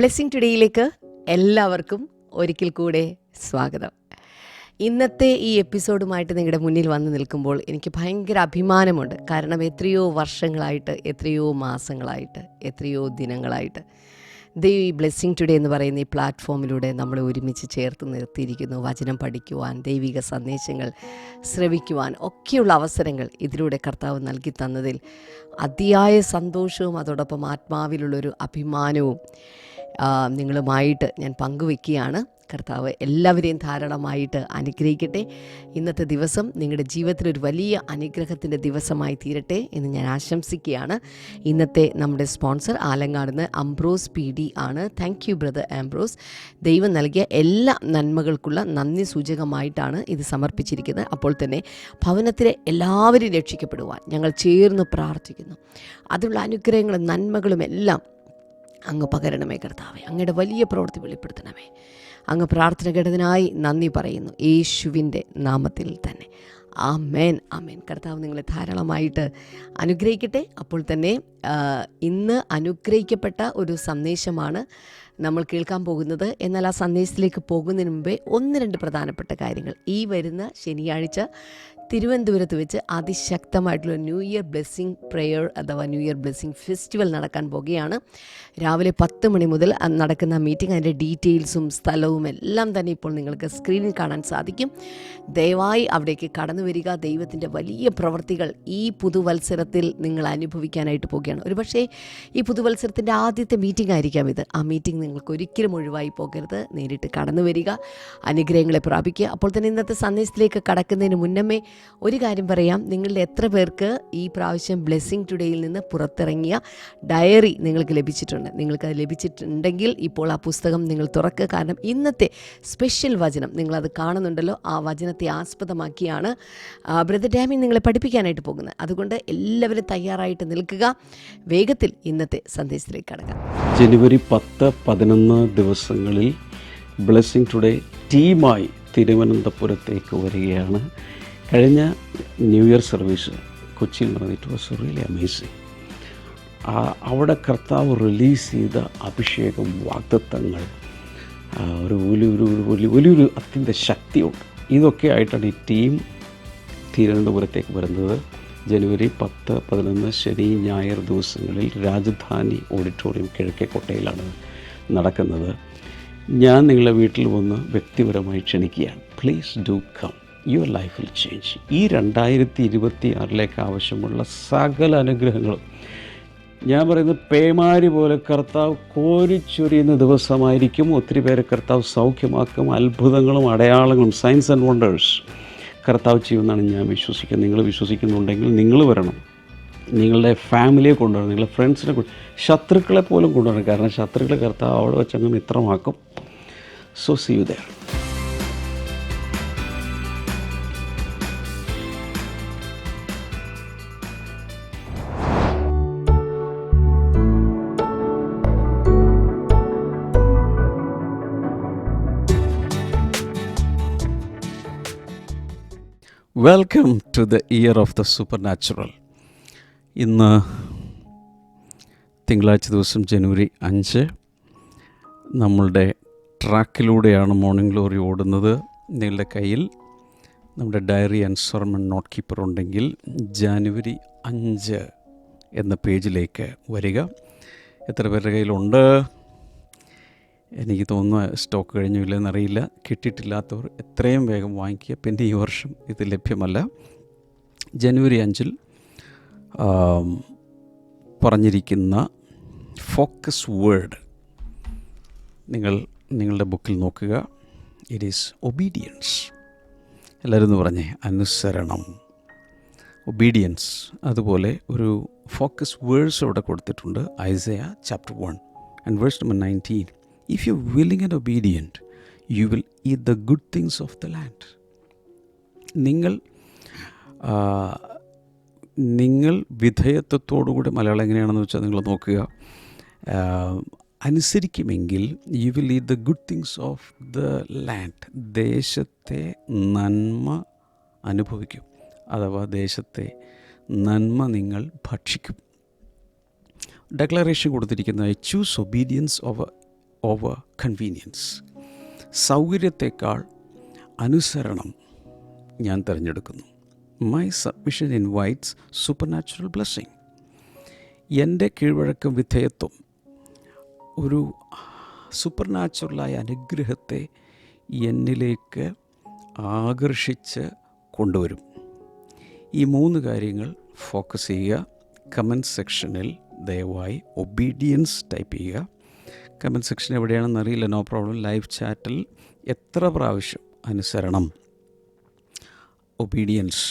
Blessing ടുഡേയിലേക്ക് എല്ലാവർക്കും ഒരിക്കൽ കൂടെ സ്വാഗതം. ഇന്നത്തെ ഈ എപ്പിസോഡുമായിട്ട് നിങ്ങളുടെ മുന്നിൽ വന്ന് നിൽക്കുമ്പോൾ എനിക്ക് ഭയങ്കര അഭിമാനമുണ്ട്. കാരണം എത്രയോ വർഷങ്ങളായിട്ട്, എത്രയോ മാസങ്ങളായിട്ട്, എത്രയോ ദിനങ്ങളായിട്ട് ദൈവം ഈ ബ്ലെസ്സിങ് ടുഡേ എന്ന് പറയുന്ന ഈ പ്ലാറ്റ്ഫോമിലൂടെ നമ്മളെ ഒരുമിച്ച് ചേർത്ത് നിർത്തിയിരിക്കുന്നു. വചനം പഠിക്കുവാൻ, ദൈവിക സന്ദേശങ്ങൾ ശ്രവിക്കുവാൻ ഒക്കെയുള്ള അവസരങ്ങൾ ഇതിലൂടെ കർത്താവ് നൽകി തന്നതിൽ അതിയായ സന്തോഷവും അതോടൊപ്പം ആത്മാവിലുള്ളൊരു അഭിമാനവും നിങ്ങളുമായിട്ട് ഞാൻ പങ്കുവെക്കുകയാണ്. കർത്താവ് എല്ലാവരെയും ധാരാളമായിട്ട് അനുഗ്രഹിക്കട്ടെ. ഇന്നത്തെ ദിവസം നിങ്ങളുടെ ജീവിതത്തിലൊരു വലിയ അനുഗ്രഹത്തിൻ്റെ ദിവസമായി തീരട്ടെ എന്ന് ഞാൻ ആശംസിക്കുകയാണ്. ഇന്നത്തെ നമ്മുടെ സ്പോൺസർ ആലങ്ങാടുന്ന് അംബ്രോസ് PD ആണ്. Thank you brother Ambrose. ദൈവം നൽകിയ എല്ലാ നന്മകൾക്കുള്ള നന്ദി സൂചകമായിട്ടാണ് ഇത് സമർപ്പിച്ചിരിക്കുന്നത്. അപ്പോൾ തന്നെ ഭവനത്തിലെ എല്ലാവരും രക്ഷിക്കപ്പെടുവാൻ ഞങ്ങൾ ചേർന്ന് പ്രാർത്ഥിക്കുന്നു. അതിലുള്ള അനുഗ്രഹങ്ങളും നന്മകളും എല്ലാം അങ്ങ് പകരണമേ കർത്താവേ. അങ്ങയുടെ വലിയ പ്രവൃത്തി വെളിപ്പെടുത്തണമേ. അങ്ങ് പ്രാർത്ഥന കേട്ടതിനായി നന്ദി പറയുന്നു, യേശുവിൻ്റെ നാമത്തിൽ തന്നെ. ആമേൻ, ആമേൻ. കർത്താവ് നിങ്ങളെ ധാരാളമായിട്ട് അനുഗ്രഹിക്കട്ടെ. അപ്പോൾ തന്നെ ഇന്ന് അനുഗ്രഹിക്കപ്പെട്ട ഒരു സന്ദേശമാണ് നമ്മൾ കേൾക്കാൻ പോകുന്നത്. എന്നാൽ ആ സന്ദേശത്തിലേക്ക് പോകുന്നതിന് മുമ്പേ 1-2 പ്രധാനപ്പെട്ട കാര്യങ്ങൾ. ഈ വരുന്ന ശനിയാഴ്ച തിരുവനന്തപുരത്ത് വെച്ച് അതിശക്തമായിട്ടുള്ള ന്യൂ ഇയർ ബ്ലെസ്സിങ് പ്രെയർ അഥവാ ന്യൂ ഇയർ ബ്ലെസ്സിങ് ഫെസ്റ്റിവൽ നടക്കാൻ പോകുകയാണ്. രാവിലെ 10 മണി മുതൽ നടക്കുന്ന മീറ്റിംഗ്, അതിൻ്റെ ഡീറ്റെയിൽസും സ്ഥലവും എല്ലാം തന്നെ ഇപ്പോൾ നിങ്ങൾക്ക് സ്ക്രീനിൽ കാണാൻ സാധിക്കും. ദയവായി അവിടേക്ക് കടന്നു വരിക. ദൈവത്തിൻ്റെ വലിയ പ്രവൃത്തികൾ ഈ പുതുവത്സരത്തിൽ നിങ്ങൾ അനുഭവിക്കാനായിട്ട് പോവുകയാണ്. ഒരുപക്ഷേ ഈ പുതുവത്സരത്തിൻ്റെ ആദ്യത്തെ മീറ്റിംഗ് ആയിരിക്കാം ഇത്. ആ മീറ്റിംഗ് നിങ്ങൾക്ക് ഒരിക്കലും ഒഴിവായി പോകരുത്. നേരിട്ട് കടന്നു വരിക, അനുഗ്രഹങ്ങളെ പ്രാപിക്കുക. അപ്പോൾ തന്നെ ഇന്നത്തെ സന്ദേശത്തിലേക്ക് കടക്കുന്നതിന് മുന്നമേ ഒരു കാര്യം പറയാം. നിങ്ങളുടെ എത്ര പേർക്ക് ഈ പ്രാവശ്യം ബ്ലെസ്സിങ് ടുഡേയിൽ നിന്ന് പുറത്തിറങ്ങിയ ഡയറി നിങ്ങൾക്ക് ലഭിച്ചിട്ടുണ്ട്? നിങ്ങൾക്കത് ലഭിച്ചിട്ടുണ്ടെങ്കിൽ ഇപ്പോൾ ആ പുസ്തകം നിങ്ങൾ തുറക്കുക. കാരണം ഇന്നത്തെ സ്പെഷ്യൽ വചനം നിങ്ങളത് കാണുന്നുണ്ടല്ലോ, ആ വചനത്തെ ആസ്പദമാക്കിയാണ് ബ്രദർ ഡാമി നിങ്ങളെ പഠിപ്പിക്കാനായിട്ട് പോകുന്നത്. അതുകൊണ്ട് എല്ലാവരും തയ്യാറായിട്ട് നിൽക്കുക. വേഗത്തിൽ ഇന്നത്തെ സന്ദേശത്തിലേക്ക് കടക്കാം. ജനുവരി 10-11 ദിവസങ്ങളിൽ ബ്ലെസ്സിങ് ടുഡേ ടീമായി തിരുവനന്തപുരത്തേക്ക് വരികയാണ്. കഴിഞ്ഞ ന്യൂ ഇയർ സർവീസ് കൊച്ചിയിൽ നടന്നു. It was really amazing. അവിടെ കർത്താവ് റിലീസ് ചെയ്ത അഭിഷേകം, വാഗ്ദത്തങ്ങൾ, ഒരു വലിയൊരു അത്യന്ത ശക്തിയുണ്ട്. ഇതൊക്കെ ആയിട്ടാണ് ഈ ടീം തിരുവനന്തപുരത്തേക്ക് വരുന്നത്. ജനുവരി 10-11 ശനി ഞായർ ദിവസങ്ങളിൽ രാജധാനി ഓഡിറ്റോറിയം കിഴക്കേക്കോട്ടയിലാണ് നടക്കുന്നത്. ഞാൻ നിങ്ങളുടെ വീട്ടിൽ വന്ന് വ്യക്തിപരമായി ക്ഷണിക്കുകയാണ്. Please do come. Your life will change. ഈ 2026 ആവശ്യമുള്ള സകല അനുഗ്രഹങ്ങളും ഞാൻ പറയുന്നത് പേമാരി പോലെ കർത്താവ് കോരിച്ചൊരിയുന്ന ദിവസമായിരിക്കും. ഒത്തിരി പേരെ കർത്താവ് സൗഖ്യമാക്കും. അത്ഭുതങ്ങളും അടയാളങ്ങളും, സയൻസ് ആൻഡ് വണ്ടേഴ്സ് കർത്താവ് ചെയ്യുമെന്നാണ് ഞാൻ വിശ്വസിക്കുന്നത്. നിങ്ങൾ വിശ്വസിക്കുന്നുണ്ടെങ്കിൽ നിങ്ങൾ വരണം. നിങ്ങളുടെ ഫാമിലിയെ കൊണ്ടുവരണം, നിങ്ങളുടെ ഫ്രണ്ട്സിനെ ശത്രുക്കളെ പോലും കൊണ്ടുവരണം. കാരണം ശത്രുക്കളെ കർത്താവ് അവിടെ വെച്ചങ്ങ് മിത്രമാക്കും. So see you there. Welcome to the year of the supernatural. ഇന്ന് തിങ്കളാഴ്ച ദിവസം ജനുവരി 5. നമ്മളുടെ ട്രാക്കിലൂടെയാണ് മോർണിംഗ് ഗ്ലോറി ഓടുന്നത്. നിങ്ങളുടെ കയ്യിൽ നമ്മുടെ diary and sermon note keeper ഉണ്ടെങ്കിൽ ജനുവരി 5 എന്ന പേജിലേക്ക് വരിക. എത്ര പേരുടെ കയ്യിലുണ്ട്? എനിക്ക് തോന്നുന്നു സ്റ്റോക്ക് കഴിഞ്ഞു ഇല്ലെന്നറിയില്ല. കിട്ടിയിട്ടില്ലാത്തവർ എത്രയും വേഗം വാങ്ങിക്കുക. പിന്നെ ഈ വർഷം ഇത് ലഭ്യമല്ല. ജനുവരി 5 പറഞ്ഞിരിക്കുന്ന ഫോക്കസ് വേർഡ് നിങ്ങളുടെ ബുക്കിൽ നോക്കുക. It is obedience. എല്ലാവരും ഒന്ന് പറഞ്ഞേ, അനുസരണം, ഒബീഡിയൻസ്. അതുപോലെ ഒരു ഫോക്കസ് വേഴ്സ് അവിടെ കൊടുത്തിട്ടുണ്ട്. Isaiah chapter 1 and verse number 19. If you're willing and obedient, you will eat the good things of the land. നിങ്ങൾ വിധേയത്വത്തോടുകൂടി, മലയാളം എങ്ങനെയാണെന്ന് വെച്ചാൽ നിങ്ങൾ നോക്കുക, അനുസരിക്കുമെങ്കിൽ you will eat the good things of the land. ദേശത്തെ നന്മ അനുഭവിക്കും, അഥവാ ദേശത്തെ നന്മ നിങ്ങൾ ഭക്ഷിക്കും. ഡെക്ലറേഷൻ കൊടുത്തിരിക്കുന്ന choose obedience over over convenience. സൗകര്യത്തെക്കാൾ അനുസരണം ഞാൻ തിരഞ്ഞെടുക്കുന്നു. My submission invites supernatural blessing. എൻ്റെ കീഴ്വഴക്കം, വിധേയത്വം ഒരു സൂപ്പർ നാച്ചുറലായ അനുഗ്രഹത്തെ എന്നിലേക്ക് ആകർഷിച്ച് കൊണ്ടുവരും. ഈ 3 കാര്യങ്ങൾ ഫോക്കസ് ചെയ്യുക. കമൻറ്റ് സെക്ഷനിൽ ദയവായി ഒബീഡിയൻസ് ടൈപ്പ് ചെയ്യുക. കമൻറ്റ് സെക്ഷൻ എവിടെയാണെന്ന് അറിയില്ല, നോ പ്രോബ്ലം. ലൈവ് ചാറ്റിൽ എത്ര പ്രാവശ്യം അനുസരണം, ഒബീഡിയൻസ്,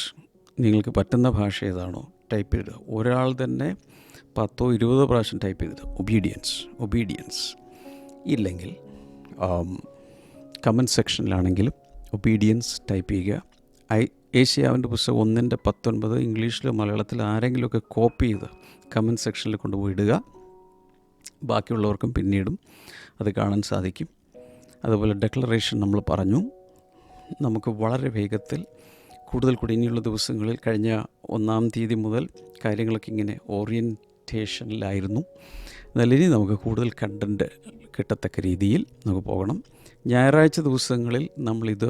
നിങ്ങൾക്ക് പറ്റുന്ന ഭാഷ ഏതാണോ ടൈപ്പ് ചെയ്ത് ഒരാൾ തന്നെ 10-20 പ്രാവശ്യം ടൈപ്പ് ചെയ്തിട്ട് ഒബീഡിയൻസ് ഒബീഡിയൻസ്. ഇല്ലെങ്കിൽ കമൻറ്റ് സെക്ഷനിലാണെങ്കിലും ഒബീഡിയൻസ് ടൈപ്പ് ചെയ്യുക. ഏഷ്യാവിൻ്റെ പുസ്തകം 1:19 ഇംഗ്ലീഷിലോ മലയാളത്തിലോ ആരെങ്കിലുമൊക്കെ കോപ്പി ചെയ്ത് കമൻറ്റ് സെക്ഷനിൽ കൊണ്ടുപോയി ഇടുക. ബാക്കിയുള്ളവർക്കും പിന്നീടും അത് കാണാൻ സാധിക്കും. അതുപോലെ ഡെക്ലറേഷൻ നമ്മൾ പറഞ്ഞു. നമുക്ക് വളരെ വേഗത്തിൽ കൂടുതൽ കൂടി ഇനിയുള്ള ദിവസങ്ങളിൽ, കഴിഞ്ഞ 1-ാം തീയതി മുതൽ കാര്യങ്ങളൊക്കെ ഇങ്ങനെ ഓറിയൻറ്റേഷനിലായിരുന്നു. എന്നാൽ ഇനി നമുക്ക് കൂടുതൽ കണ്ടൻറ്റ് കിട്ടത്തക്ക രീതിയിൽ നമുക്ക് പോകണം. ഞായറാഴ്ച ദിവസങ്ങളിൽ നമ്മളിത്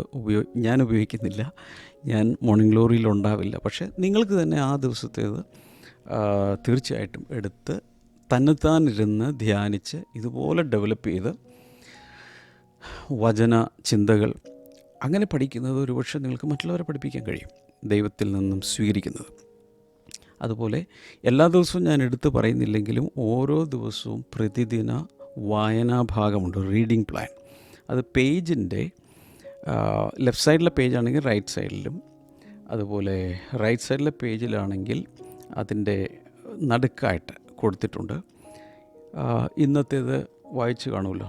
ഞാൻ ഉപയോഗിക്കുന്നില്ല, ഞാൻ മോർണിംഗ് ഗ്ലോറിയിൽ ഉണ്ടാവില്ല. പക്ഷേ നിങ്ങൾക്ക് തന്നെ ആ ദിവസത്തേത് തീർച്ചയായിട്ടും എടുത്ത് തന്നെത്താനിരുന്ന് ധ്യാനിച്ച് ഇതുപോലെ ഡെവലപ്പ് ചെയ്ത് വചന ചിന്തകൾ അങ്ങനെ പഠിക്കുന്നത് ഒരുപക്ഷെ നിങ്ങൾക്ക് മറ്റുള്ളവരെ പഠിപ്പിക്കാൻ കഴിയും, ദൈവത്തിൽ നിന്നും സ്വീകരിക്കുന്നത്. അതുപോലെ എല്ലാ ദിവസവും ഞാൻ എടുത്ത് പറയുന്നില്ലെങ്കിലും ഓരോ ദിവസവും പ്രതിദിന വായനാഭാഗമുണ്ട്, റീഡിംഗ് പ്ലാൻ. അത് പേജിൻ്റെ ലെഫ്റ്റ് സൈഡിലെ പേജാണെങ്കിൽ റൈറ്റ് സൈഡിലും, അതുപോലെ റൈറ്റ് സൈഡിലെ പേജിലാണെങ്കിൽ അതിൻ്റെ നടുക്കായിട്ട് കൊടുത്തിട്ടുണ്ട്. ഇന്നത്തേത് വായിച്ച് കാണുമല്ലോ.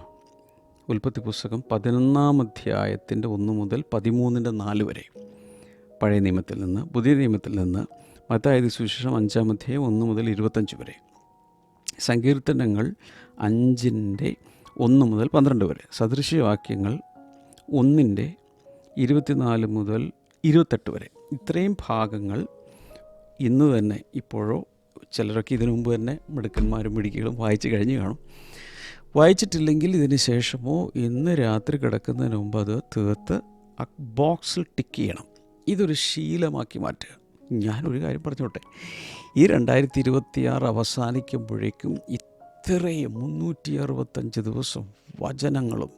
ഉൽപ്പത്തി പുസ്തകം 11-ാം അധ്യായത്തിൻ്റെ 1 മുതൽ 13-4 വരെ പഴയ നിയമത്തിൽ നിന്ന്. പുതിയ നിയമത്തിൽ നിന്ന് മത്തായി സുവിശേഷം 5-ാം അധ്യായം 1 മുതൽ 25 വരെ. സങ്കീർത്തനങ്ങൾ 5-1 മുതൽ 12 വരെ. സദൃശ്യവാക്യങ്ങൾ 1-24 മുതൽ 28 വരെ. ഇത്രയും ഭാഗങ്ങൾ ഇന്ന് തന്നെ, ഇപ്പോഴോ ചിലരൊക്കെ ഇതിനു മുമ്പ് തന്നെ മിടുക്കന്മാരും മിടുക്കികളും വായിച്ച് കഴിഞ്ഞ് കാണും. വായിച്ചിട്ടില്ലെങ്കിൽ ഇതിന് ശേഷമോ ഇന്ന് രാത്രി കിടക്കുന്നതിന് മുമ്പ് അത് തീർത്ത് ആ ബോക്സിൽ ടിക്ക് ചെയ്യണം. ഇതൊരു ശീലമാക്കി മാറ്റുക. ഞാനൊരു കാര്യം പറഞ്ഞോട്ടെ, ഈ 2026 അവസാനിക്കുമ്പോഴേക്കും ഇത്രയും 365 ദിവസം വചനങ്ങളും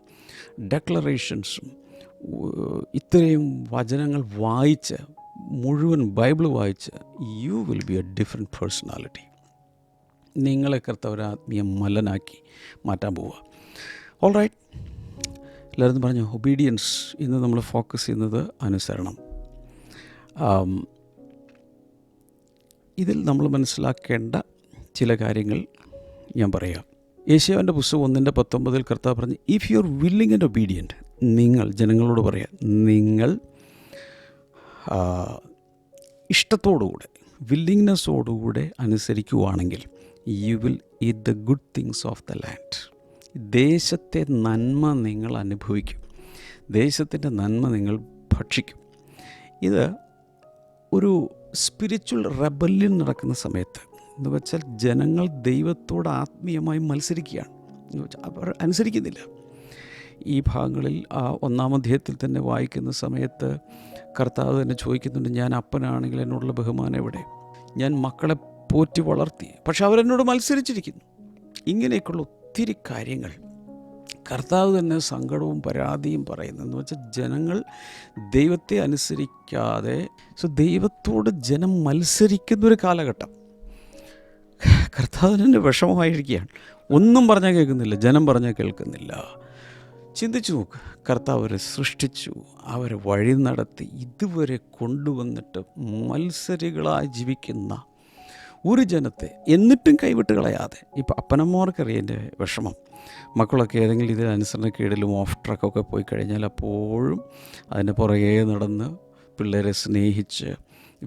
ഡെക്ലറേഷൻസും ഇത്രയും വചനങ്ങൾ വായിച്ച്, മുഴുവൻ ബൈബിൾ വായിച്ച്, you will be A different personality. നിങ്ങളെ കർത്താവ് ആത്മീയ മലനാക്കി മാറ്റാൻ പോവുക. ഓൾ റൈറ്റ്, എല്ലാവരും പറഞ്ഞു ഒബീഡിയൻസ്. ഇന്ന് നമ്മൾ ഫോക്കസ് ചെയ്യുന്നത് അനുസരണം. ഇതിൽ നമ്മൾ മനസ്സിലാക്കേണ്ട ചില കാര്യങ്ങൾ ഞാൻ പറയാം. യേശയ്യാവിൻ്റെ പുസ്തകം 1:19 കർത്താവ് പറഞ്ഞു, if you are willing and obedient, നിങ്ങൾ ജനങ്ങളോട് പറയാം, നിങ്ങൾ ഇഷ്ടത്തോടുകൂടെ, വില്ലിങ്നെസ്സോടുകൂടെ അനുസരിക്കുവാണെങ്കിൽ you will eat the good things of the land. ദേശത്തെ നന്മ നിങ്ങൾ അനുഭവിക്കും, ദേശത്തിൻ്റെ നന്മ നിങ്ങൾ ഭക്ഷിക്കും. ഇത് ഒരു സ്പിരിച്വൽ റെബല്യൻ നടക്കുന്ന സമയത്ത്, എന്ന് വെച്ചാൽ ജനങ്ങൾ ദൈവത്തോട് ആത്മീയമായി മത്സരിക്കുകയാണ്, എന്ന് വെച്ചാൽ അവർ അനുസരിക്കുന്നില്ല. ഈ ഭാഗങ്ങളിൽ ആ 1-ാം അധ്യായത്തിൽ തന്നെ വായിക്കുന്ന സമയത്ത് കർത്താവ് തന്നെ ചോദിക്കുന്നുണ്ട്, ഞാൻ അപ്പനാണെങ്കിൽ എന്നോടുള്ള ബഹുമാനം എവിടെ? ഞാൻ മക്കളെ പോറ്റി വളർത്തി, പക്ഷെ അവരെന്നോട് മത്സരിച്ചിരിക്കുന്നു. ഇങ്ങനെയൊക്കെയുള്ള ഒത്തിരി കാര്യങ്ങൾ കർത്താവ് തന്നെ സങ്കടവും പരാതിയും പറയുന്നതെന്ന് വെച്ചാൽ ജനങ്ങൾ ദൈവത്തെ അനുസരിക്കാതെ, ദൈവത്തോട് ജനം മത്സരിക്കുന്നൊരു കാലഘട്ടം. കർത്താവിന് വിഷമമായിരിക്കുകയാണ്. ഒന്നും പറഞ്ഞാൽ കേൾക്കുന്നില്ല, ജനം പറഞ്ഞാൽ കേൾക്കുന്നില്ല. ചിന്തിച്ചു നോക്ക്, കർത്താവ് അവരെ സൃഷ്ടിച്ചു, അവരെ വഴി നടത്തി, ഇതുവരെ കൊണ്ടുവന്നിട്ട് മത്സരികളായി ജീവിക്കുന്ന ഒരു ജനത്തെ എന്നിട്ടും കൈവിട്ട് കളയാതെ. ഇപ്പം അപ്പനമ്മമാർക്കറിയാം എൻ്റെ വിഷമം. മക്കളൊക്കെ ഏതെങ്കിലും ഇതിൽ അനുസരണക്കേടിലും ഓഫ് ട്രക്കൊക്കെ പോയി കഴിഞ്ഞാൽ അപ്പോഴും അതിൻ്റെ പുറകെ നടന്ന് പിള്ളേരെ സ്നേഹിച്ച്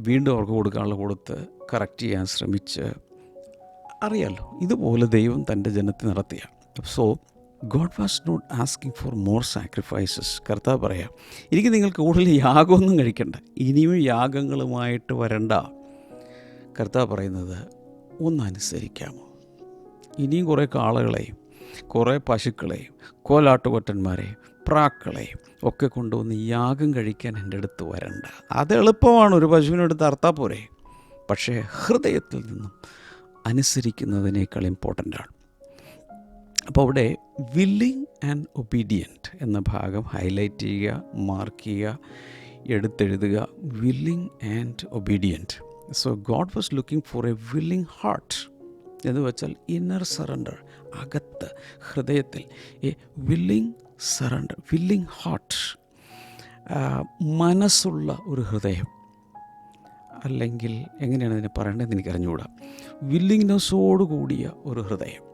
വീണ്ടും അവർക്ക് കൊടുക്കാനുള്ള കൊടുത്ത് കറക്റ്റ് ചെയ്യാൻ ശ്രമിച്ച്, അറിയാമല്ലോ, ഇതുപോലെ ദൈവം തൻ്റെ ജനത്തെ നടത്തിയ. So God was not asking for more sacrifices. കർത്താവ് പറയാം, എനിക്ക് നിങ്ങൾക്ക് കൂടുതൽ യാഗമൊന്നും കഴിക്കണ്ട, ഇനിയും യാഗങ്ങളുമായിട്ട് വരണ്ട. കർത്താവ് പറയുന്നത്, ഒന്ന് അനുസരിക്കാമോ? ഇനിയും കുറേ കാളകളെയും കുറേ പശുക്കളെയും കോലാട്ടുകൊറ്റന്മാരെയും പ്രാക്കളെയും ഒക്കെ കൊണ്ടുവന്ന് യാഗം കഴിക്കാൻ എൻ്റെ അടുത്ത് വരണ്ട. അത് എളുപ്പമാണ്, ഒരു പശുവിനെടുത്ത് അറുത്താൽ പോരെ. പക്ഷേ ഹൃദയത്തിൽ നിന്നും അനുസരിക്കുന്നതിനേക്കാൾ ഇമ്പോർട്ടൻ്റാണ്. അപ്പോൾ അവിടെ വില്ലിങ് ആൻഡ് ഒബീഡിയൻറ്റ് എന്ന ഭാഗം ഹൈലൈറ്റ് ചെയ്യുക, മാർക്ക് ചെയ്യുക, എടുത്തെഴുതുക. Willing and obedient. So God was looking for a willing heart എന്ന് വെച്ചാൽ ഇന്നർ സറണ്ടർ, അകത്ത് ഹൃദയത്തിൽ a willing surrender, willing heart, മനസ്സുള്ള ഒരു ഹൃദയം. അല്ലെങ്കിൽ എങ്ങനെയാണ് ഇതിനെ പറയേണ്ടതെന്ന് എനിക്ക് അറിഞ്ഞുകൂടാ. വില്ലിങ്നെസ്സോടു കൂടിയ ഒരു ഹൃദയം,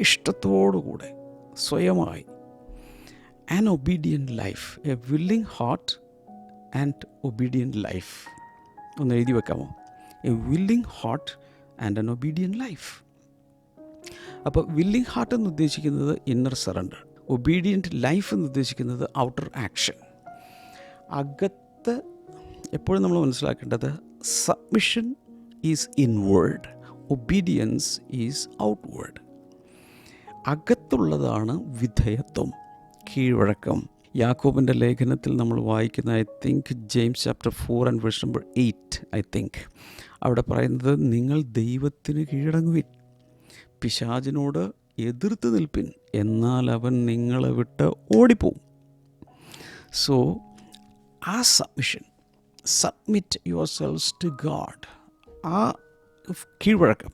ഇഷ്ടത്തോടുകൂടെ സ്വയമായി. An obedient life, a willing heart and obedient life. ഒന്ന് എഴുതി വെക്കാമോ? A willing heart and an obedient life. അപ്പോൾ വില്ലിങ് ഹാർട്ട് എന്ന് ഉദ്ദേശിക്കുന്നത് ഇന്നർ സറണ്ടർ, ഒബീഡിയൻറ്റ് ലൈഫ് എന്ന് ഉദ്ദേശിക്കുന്നത് ഔട്ടർ ആക്ഷൻ. അകത്ത് എപ്പോഴും നമ്മൾ മനസ്സിലാക്കേണ്ടത് submission is inward, obedience is outward. അകത്തുള്ളതാണ് വിധേയത്വം, കീഴ്വഴക്കം. യാക്കോബിൻ്റെ ലേഖനത്തിൽ നമ്മൾ വായിക്കുന്ന, I think James chapter 4 and verse number 8, I think അവിടെ പറയുന്നത്, നിങ്ങൾ ദൈവത്തിന് കീഴടങ്ങുവിൻ, പിശാചിനോട് എതിർത്ത് നിൽപ്പിൻ, എന്നാൽ അവൻ നിങ്ങളെ വിട്ട് ഓടിപ്പോവും. സോ ആ submission, submit yourselves to God, ആ കീഴ്വഴക്കം,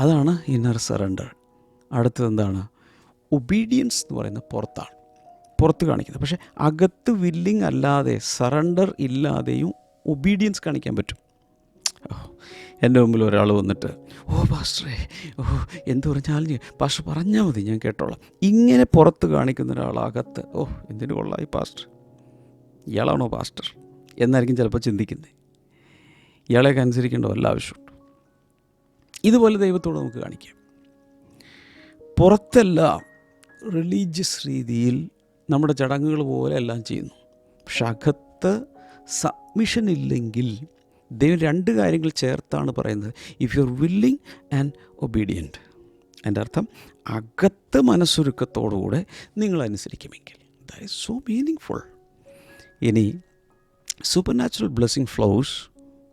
അതാണ് ഇന്നർ സറണ്ടർ. അടുത്തത് എന്താണ്? ഒബീഡിയൻസ് എന്ന് പറയുന്നത് പുറത്ത് കാണിക്കുന്നത്. പക്ഷേ അകത്ത് വില്ലിങ് അല്ലാതെ, സറണ്ടർ ഇല്ലാതെയും ഒബീഡിയൻസ് കാണിക്കാൻ പറ്റും. എൻ്റെ മുമ്പിൽ ഒരാൾ വന്നിട്ട്, ഓ പാസ്റ്ററേ, ഓ എന്ത് പറഞ്ഞാലും പാസ്റ്റർ പറഞ്ഞാൽ മതി, ഞാൻ കേട്ടോളാം, ഇങ്ങനെ പുറത്ത് കാണിക്കുന്ന ഒരാളകത്ത്, ഓ എന്തിനു കൊള്ളാം ഈ പാസ്റ്റർ, ഇയാളാണോ പാസ്റ്റർ എന്നായിരിക്കും ചിലപ്പോൾ ചിന്തിക്കുന്നത്. ഇയാളെയൊക്കെ അനുസരിക്കേണ്ട വല്ല ആവശ്യമുണ്ട്. ഇതുപോലെ ദൈവത്തോട് നമുക്ക് കാണിക്കാം. പുറത്തെല്ലാം റിലീജിയസ് രീതിയിൽ നമ്മുടെ ചടങ്ങുകൾ പോലെ എല്ലാം ചെയ്യുന്നു. പക്ഷെ അകത്ത് സബ്മിഷൻ ഇല്ലെങ്കിൽ ദൈവം രണ്ട് കാര്യങ്ങൾ ചേർത്താണ് പറയുന്നത്. If you are willing and obedient, എൻ്റെ അർത്ഥം അകത്ത് മനസ്സൊരുക്കത്തോടുകൂടെ നിങ്ങൾ അനുസരിക്കുമെങ്കിൽ. That is so meaningful. ഇനി supernatural blessing flows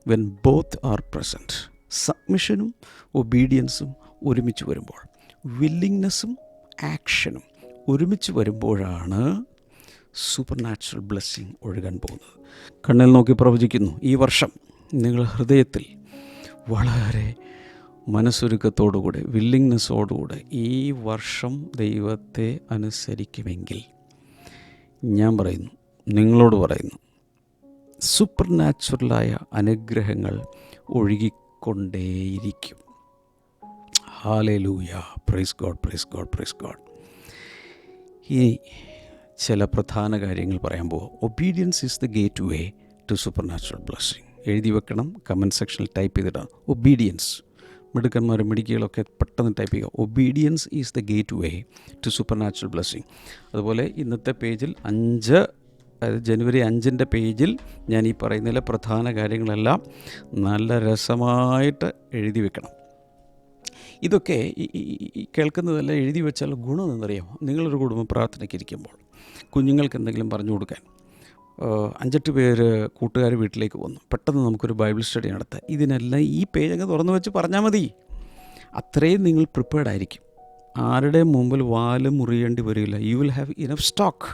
when both are present. സബ്മിഷനും ഒബീഡിയൻസും ഒരുമിച്ച് വരുമ്പോൾ, വില്ലിങ്നെസ്സും ആക്ഷനും ഒരുമിച്ച് വരുമ്പോഴാണ് സൂപ്പർ നാച്ചുറൽ ബ്ലെസ്സിങ് ഒഴുകാൻ പോകുന്നത്. കണ്ണിൽ നോക്കി പ്രവചിക്കുന്നു, ഈ വർഷം നിങ്ങൾ ഹൃദയത്തിൽ വളരെ മനസ്സൊരുക്കത്തോടുകൂടെ, വില്ലിങ്നെസ്സോടുകൂടെ ഈ വർഷം ദൈവത്തെ അനുസരിക്കുമെങ്കിൽ, ഞാൻ പറയുന്നു, നിങ്ങളോട് പറയുന്നു, സൂപ്പർ നാച്ചുറലായ അനുഗ്രഹങ്ങൾ ഒഴുകിക്കൊണ്ടേയിരിക്കും. ഹല്ലേലൂയ, praise God, praise God, praise God. ഈ ചില പ്രധാന കാര്യങ്ങൾ പറയാൻ പോവാം. Obedience is the gateway to supernatural blessing. എഴുതി വെക്കണം, കമൻറ്റ് സെക്ഷനിൽ ടൈപ്പ് ചെയ്തിടാം. ഒബീഡിയൻസ്, മിടുക്കന്മാരും മിടുക്കികളൊക്കെ പെട്ടെന്ന് ടൈപ്പ് ചെയ്യുക. Obedience is the gateway to supernatural blessing. അതുപോലെ ഇന്നത്തെ പേജിൽ 5, അതായത് ജനുവരി 5 പേജിൽ ഞാൻ ഈ പറയുന്നതിലെ പ്രധാന കാര്യങ്ങളെല്ലാം നല്ല രസമായിട്ട് എഴുതി വെക്കണം. ഇതൊക്കെ ഈ കേൾക്കുന്നതെല്ലാം എഴുതി വെച്ചാൽ ഗുണം എന്നറിയാമോ? നിങ്ങളൊരു കുടുംബ പ്രാർത്ഥനയ്ക്ക് ഇരിക്കുമ്പോൾ കുഞ്ഞുങ്ങൾക്ക് എന്തെങ്കിലും പറഞ്ഞു കൊടുക്കാൻ 5-8 പേര് കൂട്ടുകാർ വീട്ടിലേക്ക് വന്നു, പെട്ടെന്ന് നമുക്കൊരു ബൈബിൾ സ്റ്റഡി നടത്താം. ഇതിനെല്ലാം ഈ പേജൊക്കെ തുറന്നു വെച്ച് പറഞ്ഞാൽ മതി. അത്രയും നിങ്ങൾ പ്രിപ്പയർഡ് ആയിരിക്കും. ആരുടെ മുമ്പിൽ വാല് മുറിയേണ്ടി വരില്ല. You will have enough stock.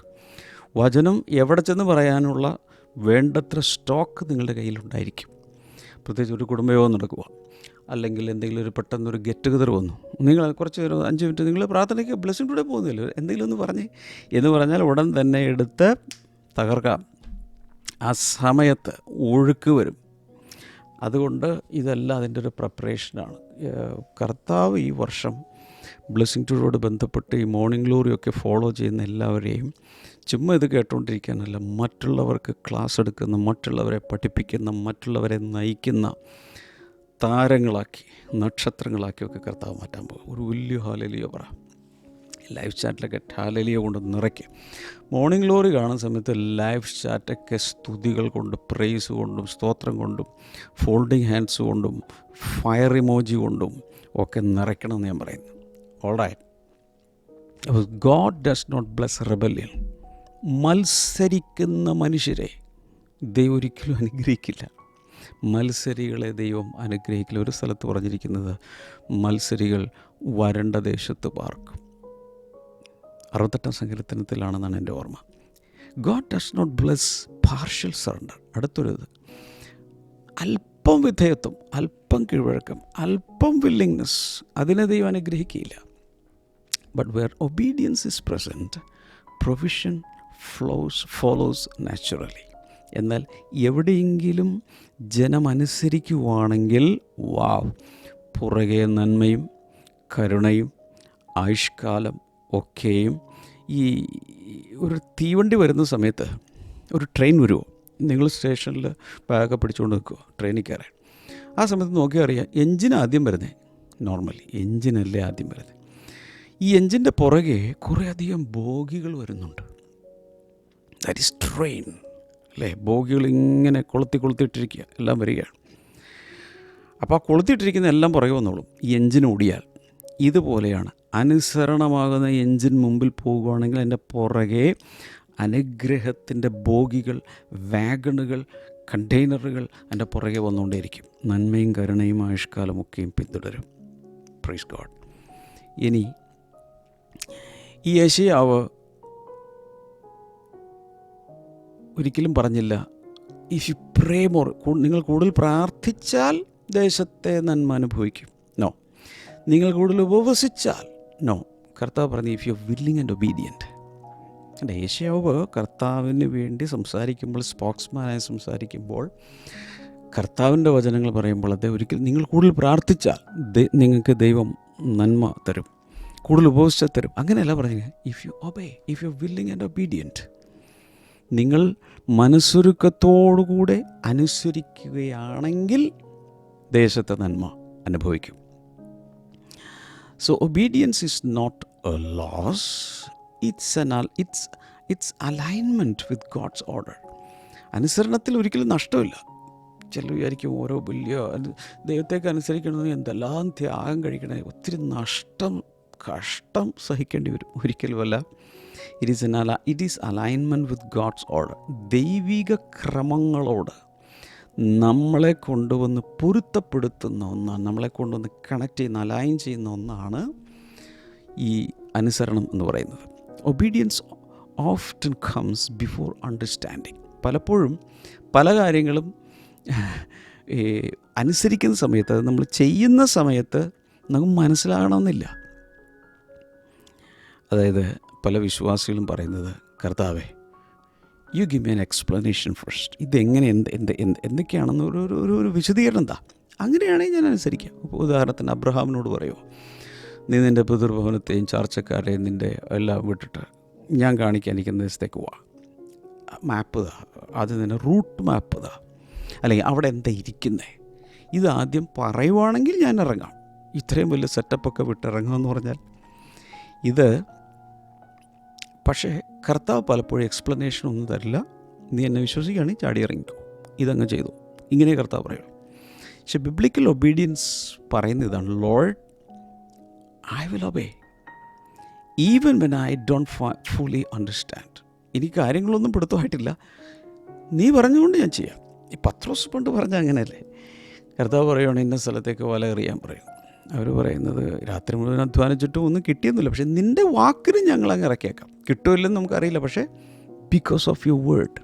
വചനം എവിടെ ചെന്ന് പറയാനുള്ള വേണ്ടത്ര സ്റ്റോക്ക് നിങ്ങളുടെ കയ്യിലുണ്ടായിരിക്കും. പ്രത്യേകിച്ച് ഒരു കുടുംബയോഗം നടക്കുക, അല്ലെങ്കിൽ എന്തെങ്കിലും ഒരു പെട്ടെന്നൊരു ഗെറ്റ് ടുഗദർ വന്നു, നിങ്ങൾ കുറച്ച് നേരം 5 മിനിറ്റ് നിങ്ങൾ പ്രാർത്ഥനയ്ക്ക് ബ്ലെസ്സിംഗ് ടുഡേ പോകുന്നില്ല, എന്തെങ്കിലും ഒന്ന് പറഞ്ഞ് എന്ന് പറഞ്ഞാൽ ഉടൻ തന്നെ എടുത്ത് തകർക്കാം. ആ സമയത്ത് ഒഴുക്ക് വരും. അതുകൊണ്ട് ഇതെല്ലാം അതിൻ്റെ ഒരു പ്രിപ്പറേഷനാണ്. കർത്താവ് ഈ വർഷം ബ്ലെസ്സിംഗ് ടുഡേയോട് ബന്ധപ്പെട്ട് ഈ മോർണിംഗ് ഗ്ലോറിയൊക്കെ ഫോളോ ചെയ്യുന്ന എല്ലാവരെയും ചുമ്മാ ഇത് കേട്ടുകൊണ്ടിരിക്കാനല്ല, മറ്റുള്ളവർക്ക് ക്ലാസ് എടുക്കുന്ന, മറ്റുള്ളവരെ പഠിപ്പിക്കുന്ന, മറ്റുള്ളവരെ നയിക്കുന്ന താരങ്ങളാക്കി, നക്ഷത്രങ്ങളാക്കിയൊക്കെ കർത്താവ് മാറ്റാൻ പോകും. ഒരു വലിയ ഹല്ലേലൂയ പറ. ലൈവ് ചാറ്റിലൊക്കെ ഹല്ലേലൂയ കൊണ്ട് നിറയ്ക്കുക. മോർണിംഗ് ഗ്ലോറി കാണുന്ന സമയത്ത് ലൈവ് ചാറ്റൊക്കെ സ്തുതികൾ കൊണ്ടും പ്രൈസ് കൊണ്ടും സ്തോത്രം കൊണ്ടും ഫോൾഡിങ് ഹാൻഡ്സ് കൊണ്ടും ഫയർ ഇമോജി കൊണ്ടും ഒക്കെ നിറയ്ക്കണമെന്ന് ഞാൻ പറയുന്നു. ഓൾറൈറ്റ്, അപ്പോൾ God does not bless rebellion. മത്സരിക്കുന്ന മനുഷ്യരെ ദൈവം ഒരിക്കലും അനുഗ്രഹിക്കില്ല. മത്സരികളെ ദൈവം അനുഗ്രഹിക്കില്ല. ഒരു സ്ഥലത്ത് പറഞ്ഞിരിക്കുന്നത് മത്സരികൾ വരണ്ട ദേശത്ത് പാർക്കും. 68-ാം സങ്കീർത്തനത്തിലാണെന്നാണ് എൻ്റെ ഓർമ്മ. God does not bless partial surrender. അടുത്തൊരിത്, അല്പം വിധേയത്വം, അല്പം കീഴ്വഴക്കം, അല്പം വില്ലിങ്നെസ്, അതിനെ ദൈവം അനുഗ്രഹിക്കുകയില്ല. But where obedience is present, provision follows naturally. എന്നാൽ എവിടെയെങ്കിലും ജനമനുസരിക്കുവാണെങ്കിൽ പുറകെ നന്മയും കരുണയും ആയുഷ്കാലം ഒക്കെയും. ഈ ഒരു തീവണ്ടി വരുന്ന സമയത്ത്, ഒരു ട്രെയിൻ വരുമോ, നിങ്ങൾ സ്റ്റേഷനിൽ ബാഗൊക്കെ പിടിച്ചുകൊണ്ട് നിൽക്കുമോ ട്രെയിനിൽ കയറാൻ. ആ സമയത്ത് നോക്കിയാൽ അറിയാം എൻജിൻ ആദ്യം വരുന്നത്. നോർമലി എൻജിനല്ലേ ആദ്യം വരുന്നത്. ഈ എൻജിൻ്റെ പുറകെ കുറേ അധികം ബോഗികൾ വരുന്നുണ്ട്. ദാറ്റ് ഈസ് ട്രെയിൻ അല്ലേ. ബോഗികൾ ഇങ്ങനെ കൊളുത്തിയിട്ടിരിക്കുക, എല്ലാം വരികയാണ്. അപ്പോൾ ആ കൊളുത്തിയിട്ടിരിക്കുന്ന എല്ലാം പുറകെ വന്നോളും ഈ എൻജിൻ ഓടിയാൽ. ഇതുപോലെയാണ് അനുസരണമാകുന്ന എൻജിൻ മുമ്പിൽ പോകുകയാണെങ്കിൽ എൻ്റെ പുറകെ അനുഗ്രഹത്തിൻ്റെ ബോഗികൾ, വാഗണുകൾ, കണ്ടെയ്നറുകൾ എൻ്റെ പുറകെ വന്നുകൊണ്ടേയിരിക്കും. നന്മയും കരുണയും ആയുഷ്കാലമൊക്കെയും പിന്തുടരും. Praise God. ഇനി ഈ യെശയ്യാവ് ഒരിക്കലും പറഞ്ഞില്ല ഇഫ് യു പ്രേ മോർ, നിങ്ങൾ കൂടുതൽ പ്രാർത്ഥിച്ചാൽ ദേശത്തെ നന്മ അനുഭവിക്കും. നോ. നിങ്ങൾ കൂടുതൽ ഉപവസിച്ചാൽ നോ. കർത്താവ് പറഞ്ഞു if you willing and obedient. യെശയ്യാവ് കർത്താവിന് വേണ്ടി സംസാരിക്കുമ്പോൾ, സ്പോക്സ്മാനായി സംസാരിക്കുമ്പോൾ, കർത്താവിൻ്റെ വചനങ്ങൾ പറയുമ്പോൾ അദ്ദേഹം ഒരിക്കലും നിങ്ങൾ കൂടുതൽ പ്രാർത്ഥിച്ചാൽ നിങ്ങൾക്ക് ദൈവം നന്മ തരും, കൂടുതൽ ഉപവസിച്ചാൽ തരും, അങ്ങനെയല്ല പറഞ്ഞത്. If you obey, if you willing and obedient, നിങ്ങൾ മനസ്സൊരുക്കത്തോടുകൂടെ അനുസരിക്കുകയാണെങ്കിൽ ദേശത്തെ നന്മ അനുഭവിക്കും. So obedience is not a loss, it's alignment with God's order. അനുസരണത്തിൽ ഒരിക്കലും നഷ്ടമില്ല. ചിലർ വിചാരിക്കും ഓരോ വലിയ ദൈവത്തേക്ക് അനുസരിക്കണമെന്ന് എന്തെല്ലാം ത്യാഗം കഴിക്കണേ, ഒത്തിരി കഷ്ടം സഹിക്കേണ്ടി വരും. ഒരിക്കലുമല്ല. It is alignment with God's order. ദൈവിക ക്രമങ്ങളോട് നമ്മളെ കൊണ്ടുവന്ന് പൊരുത്തപ്പെടുത്തുന്ന ഒന്നാണ്, നമ്മളെ കൊണ്ടുവന്ന് കണക്ട് ചെയ്യുന്ന, അലൈൻ ചെയ്യുന്ന ഒന്നാണ് ഈ അനുസരണം എന്ന് പറയുന്നത്. Obedience often comes before understanding. പലപ്പോഴും പല കാര്യങ്ങളും അനുസരിക്കുന്ന സമയത്ത്, അത് നമ്മൾ ചെയ്യുന്ന സമയത്ത് നമുക്ക് മനസ്സിലാകണമെന്നില്ല. അതായത് പല വിശ്വാസികളും പറയുന്നത്, കർത്താവേ you give me an explanation first, ഇതെങ്ങനെ എന്തൊക്കെയാണെന്ന് ഒരു വിശദീകരണം എന്താ, അങ്ങനെയാണെങ്കിൽ ഞാൻ അനുസരിക്കാം. ഇപ്പോൾ ഉദാഹരണത്തിന് അബ്രഹാമിനോട് പറയുമോ, നീ നിൻ്റെ പിതൃഭവനത്തെയും ചാർച്ചക്കാരെയും നിൻ്റെ എല്ലാം വിട്ടിട്ട് ഞാൻ കാണിക്കാൻ ഇരിക്കുന്ന ദിവസത്തേക്ക് പോവാം, മാപ്പ് താ, ആദ്യം തന്നെ റൂട്ട് മാപ്പ് താ, അല്ലെങ്കിൽ അവിടെ എന്താ ഇരിക്കുന്നത്, ഇതാദ്യം പറയുവാണെങ്കിൽ ഞാൻ ഇറങ്ങാം. ഇത്രയും വലിയ സെറ്റപ്പൊക്കെ വിട്ടിറങ്ങുമെന്ന് പറഞ്ഞാൽ ഇത്. പക്ഷേ കർത്താവ് പലപ്പോഴും എക്സ്പ്ലനേഷൻ ഒന്നും തരില്ല. നീ എന്നെ വിശ്വസിക്കുകയാണെങ്കിൽ ചാടി ഇറങ്ങിക്കോ, ഇതങ്ങ് ചെയ്തു, ഇങ്ങനെ കർത്താവ് പറയുള്ളൂ. പക്ഷെ ബിബ്ലിക്കൽ ഒബീഡിയൻസ് പറയുന്ന ഇതാണ്, Lord I will obey even when I don't fully understand. എനിക്ക് കാര്യങ്ങളൊന്നും പിടുത്തമായിട്ടില്ല, നീ പറഞ്ഞുകൊണ്ട് ഞാൻ ചെയ്യാം. ഈ പത്രോസ് പണ്ട് പറഞ്ഞാൽ അങ്ങനെയല്ലേ. കർത്താവ് പറയുകയാണ് ഇന്ന സ്ഥലത്തേക്ക് വല എറിയാൻ പറയും. അവർ പറയുന്നത് രാത്രി മുഴുവൻ അധ്വാനിച്ചിട്ടും ഒന്നും കിട്ടിയൊന്നുമില്ല, പക്ഷേ നിൻ്റെ വാക്കിന് ഞങ്ങളങ്ങ് ഇറക്കിയേക്കാം. കിട്ടുമില്ലെന്ന് നമുക്കറിയില്ല, പക്ഷേ because of your word,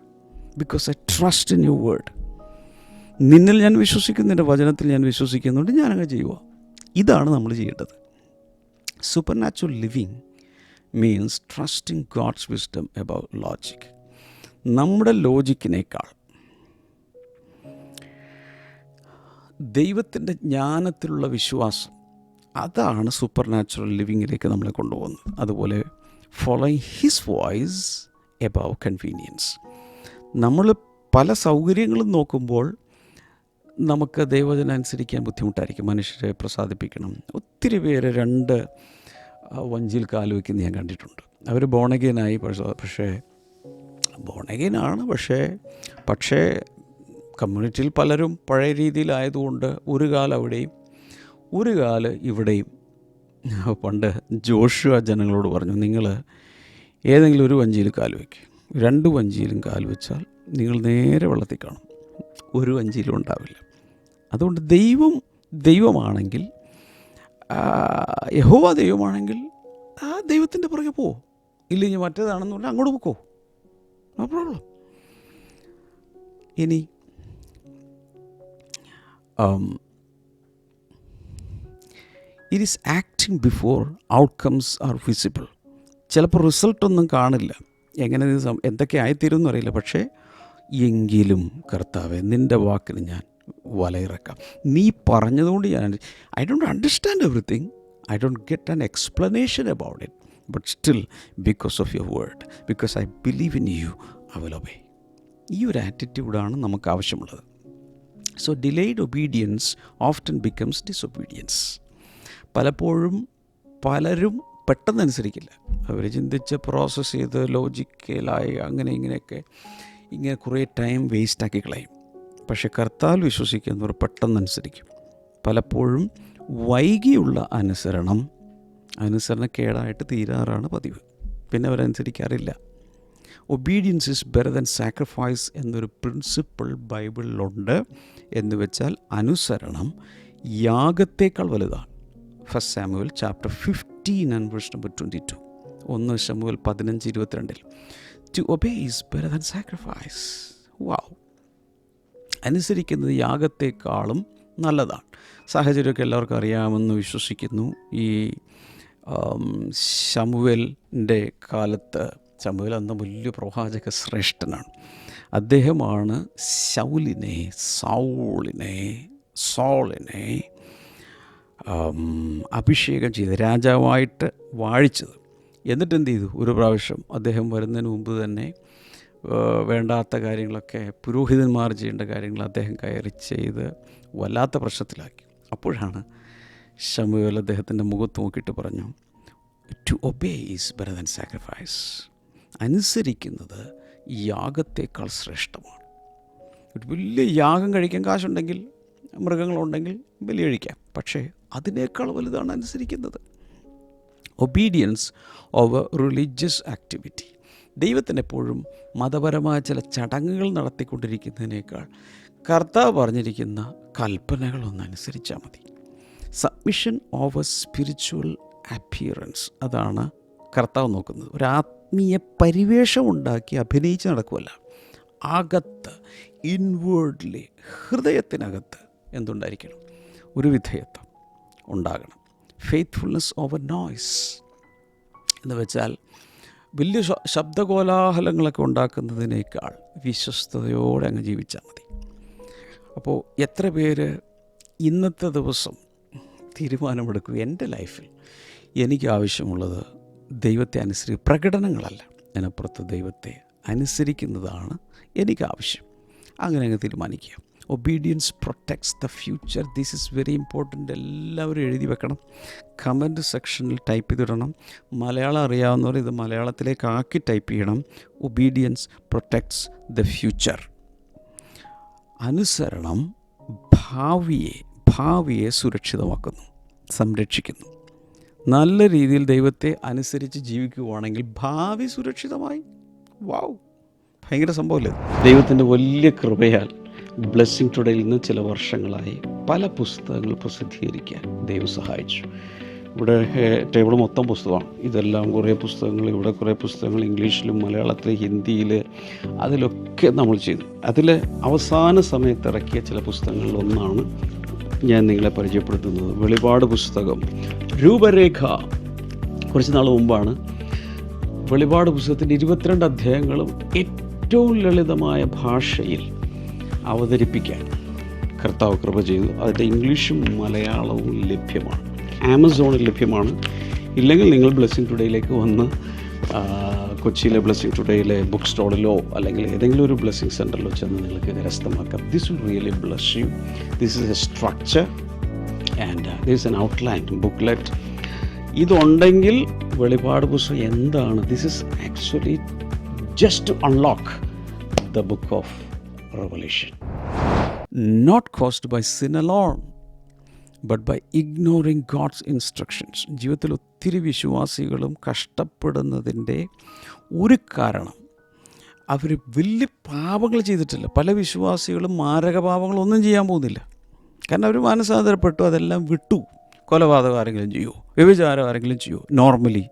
because I trust in your word, നിന്നിൽ ഞാൻ വിശ്വസിക്കുന്നു, നിൻ്റെ വചനത്തിൽ ഞാൻ വിശ്വസിക്കുന്നുണ്ട്, ഞാനങ്ങ് ചെയ്യുക. ഇതാണ് നമ്മൾ ചെയ്യേണ്ടത്. Supernatural living means trusting God's wisdom about logic. നമ്മുടെ ലോജിക്കിനേക്കാൾ ദൈവത്തിൻ്റെ ജ്ഞാനത്തിലുള്ള വിശ്വാസം, അതാണ് സൂപ്പർ നാച്ചുറൽ ലിവിങ്ങിലേക്ക് നമ്മളെ കൊണ്ടുപോകുന്നത്. അതുപോലെ following his voice above convenience. നമ്മൾ പല സൗകര്യങ്ങളും നോക്കുമ്പോൾ നമുക്ക് ദൈവവചനം അനുസരിക്കാൻ ബുദ്ധിമുട്ടായിരിക്കും. മനുഷ്യരെ പ്രസാദിപ്പിക്കണം. ഒത്തിരി പേര് 2 വഞ്ചിയിൽ കാല് വയ്ക്കുന്നത് ഞാൻ കണ്ടിട്ടുണ്ട്. അവർ ബോണഗേനായി, പക്ഷേ ബോണഗേനാണ്, പക്ഷേ കമ്മ്യൂണിറ്റിയിൽ പലരും പഴയ രീതിയിലായതുകൊണ്ട് ഒരു കാല് അവിടെയും ഒരു കാല് ഇവിടെയും പണ്ട് ജോഷുവ ജനങ്ങളോട് പറഞ്ഞു, നിങ്ങൾ ഏതെങ്കിലും ഒരു വഞ്ചിയിൽ കാൽ വയ്ക്കുക, 2 വഞ്ചിയിലും കാൽ വെച്ചാൽ നിങ്ങൾ നേരെ വെള്ളത്തിൽ കാണും, ഒരു വഞ്ചിയിലും ഉണ്ടാവില്ല. അതുകൊണ്ട് ദൈവമാണെങ്കിൽ, യഹോവ ദൈവമാണെങ്കിൽ ആ ദൈവത്തിൻ്റെ പുറകെ പോ, ഇല്ലെങ്കിൽ മറ്റേതാണെന്ന് പറഞ്ഞാൽ അങ്ങോട്ട് പോക്കോ, നോ പ്രോബ്ലം. ഇനി it is acting before outcomes R visible. ചിലപ്പോൾ റിസൾട്ടൊന്നും കാണില്ല, എങ്ങനെ ഇത് എന്തൊക്കെ ആയിത്തീരുമെന്ന് അറിയില്ല. പക്ഷേ എങ്കിലും കർത്താവേ, നിൻ്റെ വാക്കിന് ഞാൻ വലയിറക്കാം. നീ പറഞ്ഞതുകൊണ്ട് ഞാൻ I don't understand everything, I don't get an explanation about it, but still because of your word, because I believe in you, I will obey. ഈ ഒരു ആറ്റിറ്റ്യൂഡാണ് നമുക്ക് ആവശ്യമുള്ളത്. So delayed obedience often becomes disobedience. പലപ്പോഴും പലരും പെട്ടെന്നനുസരിക്കില്ല. അവർ ചിന്തിച്ച് process ചെയ്ത് ലോജിക്കലായി അങ്ങനെ ഇങ്ങനെ കുറേ ടൈം വേസ്റ്റാക്കി കളയും. പക്ഷെ കർത്താൽ വിശ്വസിക്കുന്നവർ പെട്ടെന്നനുസരിക്കും. പലപ്പോഴും വൈകിയുള്ള അനുസരണക്കേടായിട്ട് തീരാറാണ് പതിവ്. പിന്നെ അവരനുസരിക്കാറില്ല. Obedience is better than sacrifice എന്നൊരു പ്രിൻസിപ്പിൾ ബൈബിളിലുണ്ട്. എന്ന് വെച്ചാൽ അനുസരണം യാഗത്തേക്കാൾ വലുതാണ്. 1 Samuel chapter 15 and verse number 22. 1 Samuel 15:22. To obey is better than sacrifice. Wow. അനുസരിക്കുന്നത് യാഗത്തേക്കാളും നല്ലതാണ്. സാഹചര്യമൊക്കെ എല്ലാവർക്കും അറിയാമെന്ന് വിശ്വസിക്കുന്നു. ഈ ശമൂവേലിൻ്റെ കാലത്ത്, ശമൂവേൽ അന്ന് വലിയ പ്രവാചക ശ്രേഷ്ഠനാണ്. അദ്ദേഹമാണ് സൗളിനെ അഭിഷേകം ചെയ്ത് രാജാവായിട്ട് വാഴിച്ചത്. എന്നിട്ട് എന്ത് ചെയ്തു? ഒരു പ്രാവശ്യം അദ്ദേഹം വരുന്നതിന് മുമ്പ് തന്നെ വേണ്ടാത്ത കാര്യങ്ങളൊക്കെ, പുരോഹിതന്മാർ ചെയ്യേണ്ട കാര്യങ്ങൾ അദ്ദേഹം കയറി ചെയ്ത് വല്ലാത്ത പ്രശ്നത്തിലാക്കി. അപ്പോഴാണ് ശമൂവേൽ അദ്ദേഹത്തിൻ്റെ മുഖത്ത് നോക്കിയിട്ട് പറഞ്ഞു, to obey is better than sacrifice. അനുസരിക്കുന്നത് യാഗത്തേക്കാൾ ശ്രേഷ്ഠമാണ്. ഒരു വലിയ യാഗം കഴിക്കാൻ കാശുണ്ടെങ്കിൽ, മൃഗങ്ങളുണ്ടെങ്കിൽ ബലി കഴിക്കാം. പക്ഷേ അതിനേക്കാൾ വലുതാണ് അനുസരിക്കുന്നത്. Obedience over religious activity. ദൈവത്തിനെപ്പോഴും മതപരമായ ചില ചടങ്ങുകൾ നടത്തിക്കൊണ്ടിരിക്കുന്നതിനേക്കാൾ കർത്താവ് പറഞ്ഞിരിക്കുന്ന കൽപ്പനകളൊന്ന് അനുസരിച്ചാൽ മതി. സബ്മിഷൻ ഓവർ സ്പിരിച്വൽ അപ്പിയറൻസ്, അതാണ് കർത്താവ് നോക്കുന്നത്. ഒരു ആത്മീയ പരിവേഷം ഉണ്ടാക്കി അഭിനയിച്ച് നടക്കുമല്ല, അകത്ത് ഇൻവേർഡ്ലി, ഹൃദയത്തിനകത്ത് എന്തുണ്ടായിരിക്കണം? ഒരു വിധേയത്വം ഉണ്ടാകണം. ഫെയ്ത്ത്ഫുൾനെസ് ഓവർ നോയ്സ് എന്ന് വെച്ചാൽ വലിയ ശബ്ദകോലാഹലങ്ങളൊക്കെ ഉണ്ടാക്കുന്നതിനേക്കാൾ വിശ്വസ്തയോടെ അങ്ങ് ജീവിച്ചാൽ മതി. അപ്പോൾ എത്ര പേര് ഇന്നത്തെ ദിവസം തീരുമാനമെടുക്കും, എൻ്റെ ലൈഫിൽ എനിക്ക് ആവശ്യമുള്ളത് ദൈവത്തെ പ്രകടനങ്ങളല്ല, അതിനപ്പുറത്ത് ദൈവത്തെ അനുസരിക്കുന്നതാണ് എനിക്കാവശ്യം. അങ്ങനെ അങ്ങ് തീരുമാനിക്കുക. Obedience protects the future. This is very important. എല്ലാവരും എഴുതി വെക്കണം, കമൻറ്റ് സെക്ഷനിൽ ടൈപ്പ് ചെയ്തിടണം. മലയാളം അറിയാവുന്നവർ ഇത് മലയാളത്തിലേക്ക് ആക്കി ടൈപ്പ് ചെയ്യണം. Obedience protects the future. അനുസരണം ഭാവിയെ സുരക്ഷിതമാക്കുന്നു, സംരക്ഷിക്കുന്നു. നല്ല രീതിയിൽ ദൈവത്തെ അനുസരിച്ച് ജീവിക്കുകയാണെങ്കിൽ ഭാവി സുരക്ഷിതമായി. വാവ്, ഭയങ്കര സംഭവമല്ലേ. ദൈവത്തിൻ്റെ വലിയ കൃപയാൽ ബ്ലെസ്സിങ് ടുഡേയിൽ നിന്ന് ചില വർഷങ്ങളായി പല പുസ്തകങ്ങൾ പ്രസിദ്ധീകരിക്കാൻ ദൈവം സഹായിച്ചു. ഇവിടെ ടേബിൾ മൊത്തം പുസ്തകമാണ്. ഇതെല്ലാം കുറേ പുസ്തകങ്ങൾ, ഇവിടെ കുറേ പുസ്തകങ്ങൾ ഇംഗ്ലീഷിലും മലയാളത്തിൽ ഹിന്ദിയിൽ, അതിലൊക്കെ നമ്മൾ ചെയ്തു. അതിൽ അവസാന സമയത്ത് ഇറക്കിയ ചില പുസ്തകങ്ങളിലൊന്നാണ് ഞാൻ നിങ്ങളെ പരിചയപ്പെടുത്തുന്നത്. വെളിപാട് പുസ്തകം രൂപരേഖ. കുറച്ച് നാൾ മുമ്പാണ് വെളിപാട് പുസ്തകത്തിൻ്റെ 22 അധ്യായങ്ങളും ഏറ്റവും ലളിതമായ ഭാഷയിൽ അവതരിപ്പിക്കാൻ കർത്താവ് കൃപ ചെയ്തു. അതിൻ്റെ ഇംഗ്ലീഷും മലയാളവും ലഭ്യമാണ്, ആമസോണിൽ ലഭ്യമാണ്. ഇല്ലെങ്കിൽ നിങ്ങൾ ബ്ലെസ്സിങ് ടുഡേയിലേക്ക് വന്ന് കൊച്ചിയിലെ ബ്ലെസ്സിങ് ടുഡേയിലെ ബുക്ക് സ്റ്റോളിലോ അല്ലെങ്കിൽ ഏതെങ്കിലും ഒരു ബ്ലെസ്സിങ് സെൻറ്ററിലോ ചെന്ന് നിങ്ങൾക്ക് കരസ്ഥമാക്കാം. This will really bless you. This is a structure and this is an outline booklet. ഇതുണ്ടെങ്കിൽ വെളിപാട് പുസ്തകം എന്താണ്? This is actually just to unlock the book of Revelation. Not caused by sin alone. But by ignoring God's instructions. ജീവിതത്തിൽ ഒത്തിരി വിശ്വാസികളും കഷ്ടപ്പെടുന്നതിൻ്റെ ഒരു കാരണം അവർ വലിയ പാപങ്ങൾ ചെയ്തിട്ടില്ല. പല വിശ്വാസികളും മാരക പാപങ്ങളൊന്നും ചെയ്യാൻ പോകുന്നില്ല. കാരണം അവർ മാനസാന്തരപ്പെട്ടു, അതെല്ലാം വിട്ടു. കൊലപാതകം ആരെങ്കിലും ചെയ്യുമോ? വ്യഭിചാരം ആരെങ്കിലും ചെയ്യുമോ? നോർമലി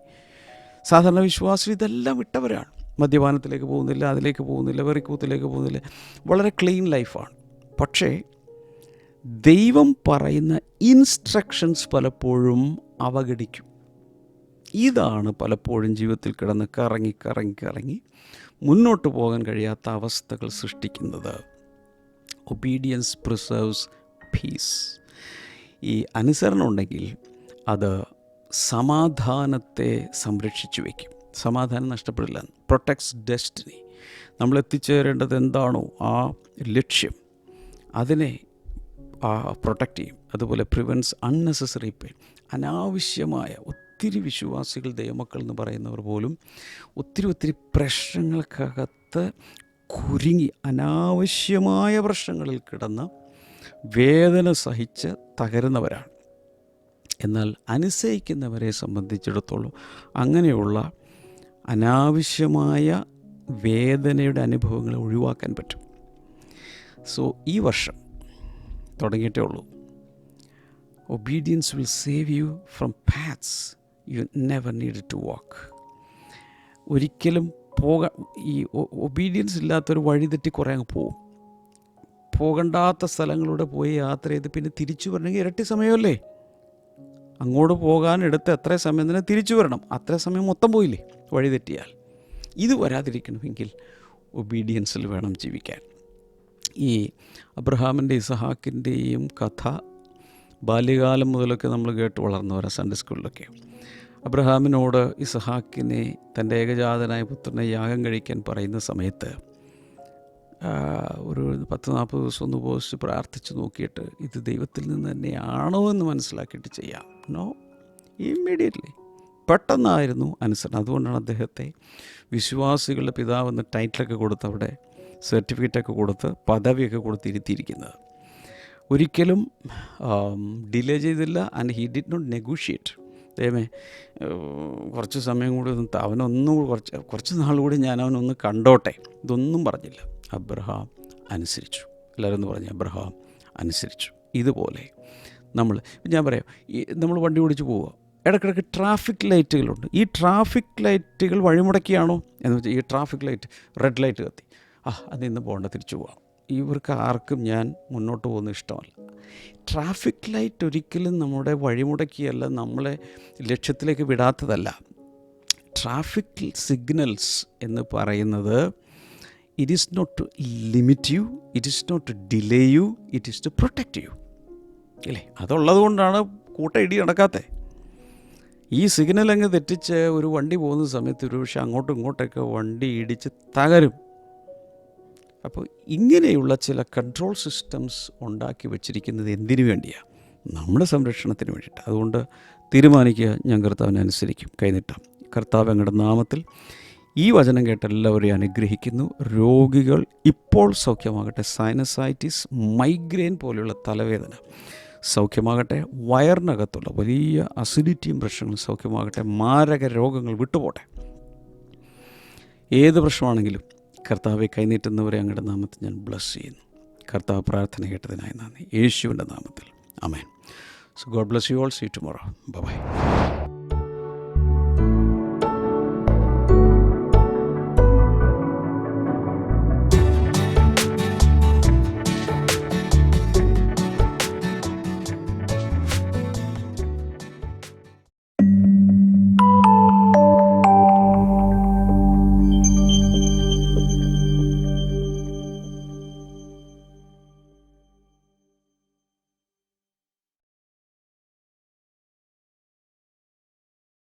സാധാരണ വിശ്വാസികൾ ഇതെല്ലാം വിട്ടവരാണ്. മദ്യപാനത്തിലേക്ക് പോകുന്നില്ല, അതിലേക്ക് പോകുന്നില്ല, വെറിക്കൂത്തിലേക്ക് പോകുന്നില്ല. വളരെ ക്ലീൻ ലൈഫാണ്. പക്ഷേ ദൈവം പറയുന്ന ഇൻസ്ട്രക്ഷൻസ് പലപ്പോഴും അവഗണിക്കും. ഇതാണ് പലപ്പോഴും ജീവിതത്തിൽ കിടന്ന് കറങ്ങി കറങ്ങി കറങ്ങി മുന്നോട്ട് പോകാൻ കഴിയാത്ത അവസ്ഥകൾ സൃഷ്ടിക്കുന്നത്. Obedience preserves peace. ഈ അനുസരണം ഉണ്ടെങ്കിൽ അത് സമാധാനത്തെ സംരക്ഷിച്ചു വയ്ക്കും. സമാധാനം നഷ്ടപ്പെടില്ല. Protects destiny. നമ്മൾ എത്തിച്ചേരേണ്ടത് എന്താണോ ആ ലക്ഷ്യം, അതിനെ പ്രൊട്ടക്റ്റ് ചെയ്യും. അതുപോലെ പ്രിവെൻറ്റ്സ് അൺനെസസറി പെയിൻ. അനാവശ്യമായ ഒത്തിരി വിശ്വാസികൾ, ദൈവമക്കൾ എന്ന് പറയുന്നവർ പോലും ഒത്തിരി പ്രശ്നങ്ങൾക്കകത്ത് കുരുങ്ങി അനാവശ്യമായ പ്രശ്നങ്ങളിൽ കിടന്ന് വേദന സഹിച്ച് തകരുന്നവരാണ്. എന്നാൽ അനുസരിക്കുന്നവരെ സംബന്ധിച്ചിടത്തോളം അങ്ങനെയുള്ള അനാവശ്യമായ വേദനയുടെ അനുഭവങ്ങളെ ഒഴിവാക്കാൻ പറ്റും. സോ ഈ വർഷം തുടങ്ങിയിട്ടേ ഉള്ളൂ. Obedience will save you from paths you never need to walk. ഒരിക്കലും ഈ ഒബീഡിയൻസ് ഇല്ലാത്തൊരു വഴി തെറ്റി കുറേ അങ്ങ് പോവും. പോകണ്ടാത്ത സ്ഥലങ്ങളിലൂടെ പോയി യാത്ര ചെയ്ത് പിന്നെ തിരിച്ചു വരണമെങ്കിൽ ഇരട്ടി സമയമല്ലേ? അങ്ങോട്ട് പോകാൻ എടുത്ത് എത്ര സമയം തന്നെ തിരിച്ചു വരണം. അത്ര സമയം മൊത്തം പോയില്ലേ വഴി തെറ്റിയാൽ. ഇത് വരാതിരിക്കണമെങ്കിൽ ഒബീഡിയൻസിൽ വേണം ജീവിക്കാൻ. ഈ അബ്രഹാമിൻ്റെ ഇസഹാക്കിൻ്റെയും കഥ ബാല്യകാലം മുതലൊക്കെ നമ്മൾ കേട്ട് വളർന്നവരാണ് സൺഡേ സ്കൂളിലൊക്കെ. അബ്രഹാമിനോട് ഇസഹാക്കിനെ, തൻ്റെ ഏകജാതനായ പുത്രനെ യാഗം കഴിക്കാൻ പറയുന്ന സമയത്ത് ഒരു 10-40 ദിവസം ഒന്ന് പോസ്റ്റ് പ്രാർത്ഥിച്ച് നോക്കിയിട്ട് ഇത് ദൈവത്തിൽ നിന്ന് തന്നെയാണോ എന്ന് മനസ്സിലാക്കിയിട്ട് ചെയ്യാം. നോ, ഇമ്മീഡിയറ്റ്ലി പെട്ടെന്നായിരുന്നു അനുസരണം. അതുകൊണ്ടാണ് അദ്ദേഹത്തെ വിശ്വാസികളുടെ പിതാവെന്ന് ടൈറ്റിലൊക്കെ കൊടുത്ത്, അവിടെ സർട്ടിഫിക്കറ്റൊക്കെ കൊടുത്ത്, പദവിയൊക്കെ കൊടുത്ത് ഇരുത്തിയിരിക്കുന്നത്. ഒരിക്കലും ഡിലേ ചെയ്തില്ല. And he did not negotiate. ദൈവമേ കുറച്ച് സമയം കൂടി അവനൊന്നും കുറച്ച് നാൾ കൂടി ഞാൻ അവനൊന്ന് കണ്ടോട്ടെ, ഇതൊന്നും പറഞ്ഞില്ല. അബ്രഹാം അനുസരിച്ചു. എല്ലാവരും ഒന്ന് പറഞ്ഞു, അബ്രഹാം അനുസരിച്ചു. ഇതുപോലെ ഞാൻ പറയാം, നമ്മൾ വണ്ടി ഓടിച്ച് പോവുക, ഇടയ്ക്കിടയ്ക്ക് ട്രാഫിക് ലൈറ്റുകളുണ്ട്. ഈ ട്രാഫിക് ലൈറ്റുകൾ വഴിമുടക്കിയാണോ എന്ന് വെച്ചാൽ, ഈ ട്രാഫിക് ലൈറ്റ് റെഡ് ലൈറ്റ് കത്തി, അത് ഇന്ന് പോകേണ്ട, തിരിച്ചു പോകാം. ഇവർക്ക് ആർക്കും ഞാൻ മുന്നോട്ട് പോകുന്നത് ഇഷ്ടമല്ല. ട്രാഫിക് ലൈറ്റ് ഒരിക്കലും നമ്മുടെ വഴിമുടക്കിയല്ല, നമ്മളെ ലക്ഷ്യത്തിലേക്ക് വിടാത്തതല്ല. ട്രാഫിക് സിഗ്നൽസ് എന്ന് പറയുന്നത് it is not to limit you, it is not to delay you, it is to protect you. ഇല്ലേ? അതുള്ളത് കൊണ്ടാണ് കൂട്ട ഇടി നടക്കാത്തത്. ഈ സിഗ്നൽ അങ്ങ് തെറ്റിച്ച് ഒരു വണ്ടി പോകുന്ന സമയത്ത് ഒരു പക്ഷേ അങ്ങോട്ടും ഇങ്ങോട്ടൊക്കെ വണ്ടി ഇടിച്ച് തകരും. അപ്പോൾ ഇങ്ങനെയുള്ള ചില കൺട്രോൾ സിസ്റ്റംസ് ഉണ്ടാക്കി വച്ചിരിക്കുന്നത് എന്തിനു വേണ്ടിയാണ്? നമ്മുടെ സംരക്ഷണത്തിന് വേണ്ടിയിട്ട്. അതുകൊണ്ട് തീരുമാനിക്കുക, ഞാൻ കർത്താവിനെ അനുസരിക്കും. കൈനീട്ടാം. കർത്താവ് അങ്ങയുടെ നാമത്തിൽ ഈ വചനം കേട്ട് എല്ലാവരെയും അനുഗ്രഹിക്കുന്നു. രോഗികൾ ഇപ്പോൾ സൗഖ്യമാകട്ടെ. സൈനസൈറ്റിസ്, മൈഗ്രെയിൻ പോലെയുള്ള തലവേദന സൗഖ്യമാകട്ടെ. വയറിനകത്തുള്ള വലിയ അസിഡിറ്റിയും പ്രശ്നങ്ങളും സൗഖ്യമാകട്ടെ. മാരക രോഗങ്ങൾ വിട്ടുപോട്ടെ. ഏത് പ്രശ്നമാണെങ്കിലും കർത്താവെ കൈനീട്ടുന്നവരെ അങ്ങയുടെ നാമത്തിൽ ഞാൻ ബ്ലസ് ചെയ്യുന്നു. കർത്താവ് പ്രാർത്ഥന കേട്ടതിനായി നന്ദി. യേശുവിൻ്റെ നാമത്തിൽ ആമേൻ. So God bless you all. See you tomorrow. By.